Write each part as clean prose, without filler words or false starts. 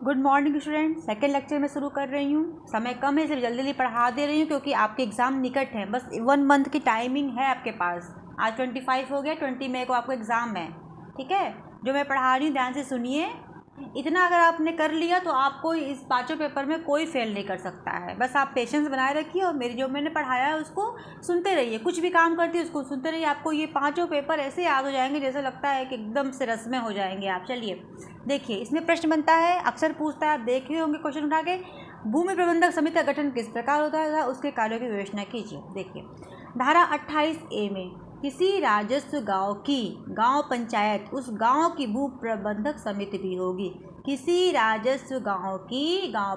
Good morning student. Second lecture में शुरू कर रही हूँ। समय कम है इसलिए जल्दी जल्दी पढ़ा दे रही हूँ क्योंकि आपके एग्ज़ाम निकट है। बस 1 मंथ की टाइमिंग है आपके पास। आज 25 हो गया, 20 मई को आपको एग्ज़ाम है। ठीक है, जो मैं पढ़ा रही हूँ ध्यान से सुनिए। इतना अगर आपने कर लिया तो आपको इस 5 पेपर में कोई फेल नहीं कर सकता है। बस आप पेशेंस बनाए रखिए और मेरी जो मैंने पढ़ाया है उसको सुनते रहिए। कुछ भी काम करती है उसको सुनते रहिए। आपको ये 5 पेपर ऐसे याद हो जाएंगे जैसे लगता है कि एकदम से रस में हो जाएंगे आप। चलिए देखिए, इसमें प्रश्न बनता है, अक्सर पूछता है, आप देखे होंगे क्वेश्चन उठा के। भूमि प्रबंधक समिति का गठन किस प्रकार होता है, उसके कार्यों की विवेचना कीजिए। देखिए धारा 28A में किसी राजस्व गांव पंचायत उस गांव की भू प्रबंधक समिति भी होगी। किसी राजस्व गांव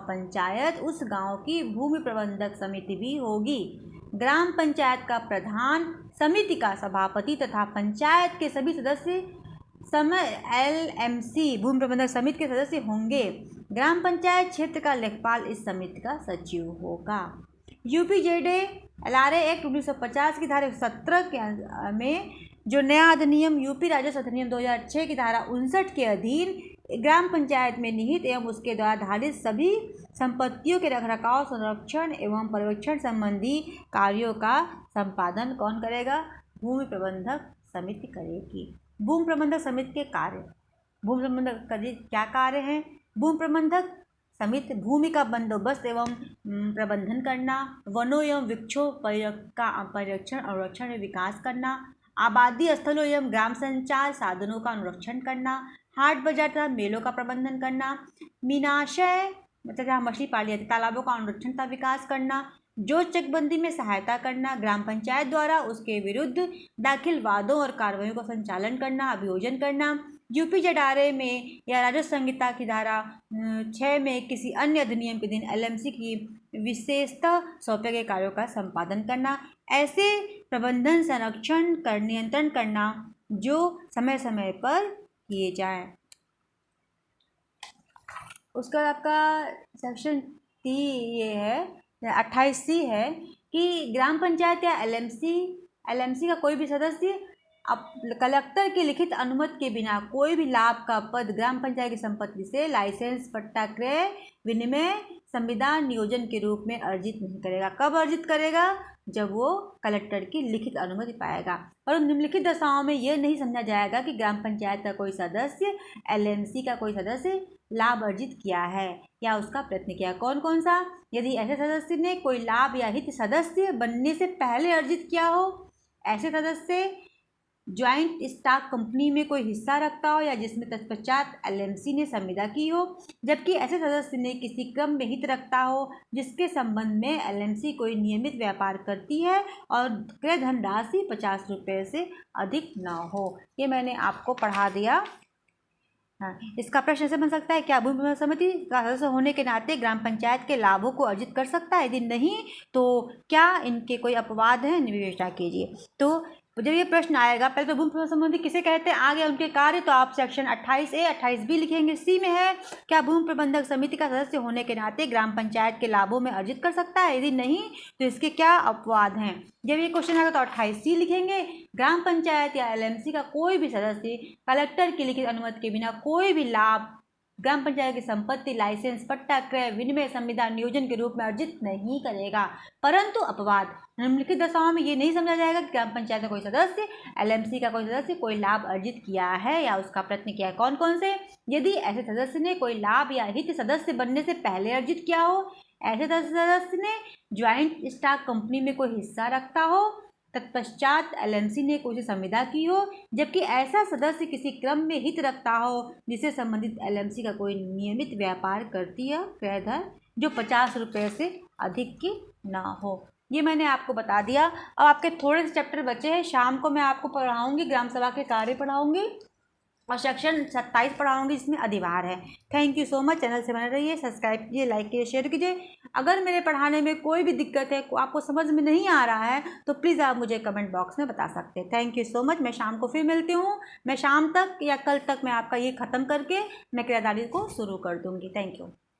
पंचायत उस गांव की भूमि प्रबंधक समिति भी होगी। ग्राम पंचायत का प्रधान, समिति का सभापति तथा पंचायत के सभी सदस्य LMC भूमि प्रबंधक समिति के सदस्य होंगे। ग्राम पंचायत क्षेत्र का लेखपाल इस समिति का सचिव होगा। UPZA LRA एक्ट 1950 की धारा 17 में जो नया अधिनियम यूपी राजस्व अधिनियम 2006 की धारा 59 के अधीन ग्राम पंचायत में निहित एवं उसके द्वारा धारित सभी संपत्तियों के रखरखाव, संरक्षण एवं पर्यवेक्षण संबंधी कार्यों का संपादन कौन करेगा? भूमि प्रबंधक समिति करेगी। भूमि प्रबंधक समिति के कार्य, भूमि प्रबंधक का क्या कार्य है? भूमि प्रबंधक समिति भूमि का बंदोबस्त एवं प्रबंधन करना, वनों एवं वृक्षों का परिरक्षण और संरक्षण में विकास करना, आबादी स्थलों एवं ग्राम संचार साधनों का अनुरक्षण करना, हाट बाजार तथा मेलों का प्रबंधन करना, मीनाशय मतलब जहाँ मछली पाली जाती तालाबों का अनुरक्षण तथा विकास करना, जो चकबंदी में सहायता करना, ग्राम पंचायत द्वारा उसके विरुद्ध दाखिल वादों और कार्रवाइयों का संचालन करना, अभियोजन करना, UPZRA में या राजस्व संहिता की धारा 6 में किसी अन्य अधिनियम के दिन LMC की विशेषतः सौंपे गए कार्यों का संपादन करना। ऐसे प्रबंधन, संरक्षण कर नियंत्रण करना जो समय समय पर किए जाए। उसका आपका सेक्शन ये है 28C है कि ग्राम पंचायत या LMC का कोई भी सदस्य अब कलेक्टर की लिखित अनुमति के बिना कोई भी लाभ का पद ग्राम पंचायत की संपत्ति से लाइसेंस, पट्टा, क्रय, विनिमय, संविदा, नियोजन के रूप में अर्जित नहीं करेगा। कब अर्जित करेगा? जब वो कलेक्टर की लिखित अनुमति पाएगा। और निम्नलिखित दशाओं में यह नहीं समझा जाएगा कि ग्राम पंचायत का कोई सदस्य LMC का कोई सदस्य लाभ अर्जित किया है या उसका प्रयत्न किया। कौन कौन सा? यदि ऐसे सदस्य ने कोई लाभ या हित सदस्य बनने से पहले अर्जित किया हो, ऐसे सदस्य ज्वाइंट स्टॉक कंपनी में कोई हिस्सा रखता हो या जिसमें तत्पश्चात LMC ने संविदा की हो, जबकि ऐसे सदस्य ने किसी क्रम में हित रखता हो जिसके संबंध में LMC कोई नियमित व्यापार करती है और क्रय धनराशि 50 रुपये से अधिक न हो। ये मैंने आपको पढ़ा दिया। हाँ, इसका प्रश्न ऐसे बन सकता है, क्या भूमि प्रबंधक समिति का सदस्य होने के नाते ग्राम पंचायत के लाभों को अर्जित कर सकता है? यदि नहीं तो क्या इनके कोई अपवाद हैं? विवेचना कीजिए। तो जब ये प्रश्न आएगा, पहले तो भूमि प्रबंधक समिति किसे कहते हैं, आगे उनके कार्य, तो आप सेक्शन 28A 28B लिखेंगे। C में है, क्या भूमि प्रबंधक समिति का सदस्य होने के नाते ग्राम पंचायत के लाभों में अर्जित कर सकता है? यदि नहीं तो इसके क्या अपवाद हैं? जब ये क्वेश्चन आएगा तो 28C लिखेंगे। ग्राम पंचायत या LMC का कोई भी सदस्य कलेक्टर की लिखित अनुमति के बिना कोई भी लाभ ग्राम पंचायत की संपत्ति, लाइसेंस, पट्टा, क्रय, विनिमय, संविदा, नियोजन के रूप में अर्जित नहीं करेगा। परंतु अपवाद, निम्नलिखित दशाओं में ये नहीं समझा जाएगा कि ग्राम पंचायत का कोई सदस्य LMC का कोई सदस्य कोई लाभ अर्जित किया है या उसका प्रयत्न किया है। कौन कौन से? यदि ऐसे सदस्य ने कोई लाभ या हित सदस्य बनने से पहले अर्जित किया हो, ऐसे सदस्य ने ज्वाइंट स्टॉक कंपनी में कोई हिस्सा रखता हो, तत्पश्चात LMC ने कोई संविदा की हो, जबकि ऐसा सदस्य किसी क्रम में हित रखता हो जिससे संबंधित LMC का कोई नियमित व्यापार करती है क्रय धन जो 50 रुपये से अधिक की ना हो। ये मैंने आपको बता दिया। अब आपके थोड़े से चैप्टर बचे हैं, शाम को मैं आपको पढ़ाऊँगी, ग्राम सभा के कार्य पढ़ाऊँगी और सेक्शन 27 पढ़ाऊँगी जिसमें अधिभार है। Thank you so much. Channel से बने रहिए, सब्सक्राइब कीजिए, लाइक कीजिए, शेयर कीजिए। अगर मेरे पढ़ाने में कोई भी दिक्कत है, आपको समझ में नहीं आ रहा है, तो प्लीज़ आप मुझे कमेंट बॉक्स में बता सकते हैं। Thank you so much. मैं शाम को फिर मिलती हूँ। मैं शाम तक या कल तक मैं आपका ये ख़त्म करके मैं क्रियादारी को शुरू कर दूँगी। Thank you.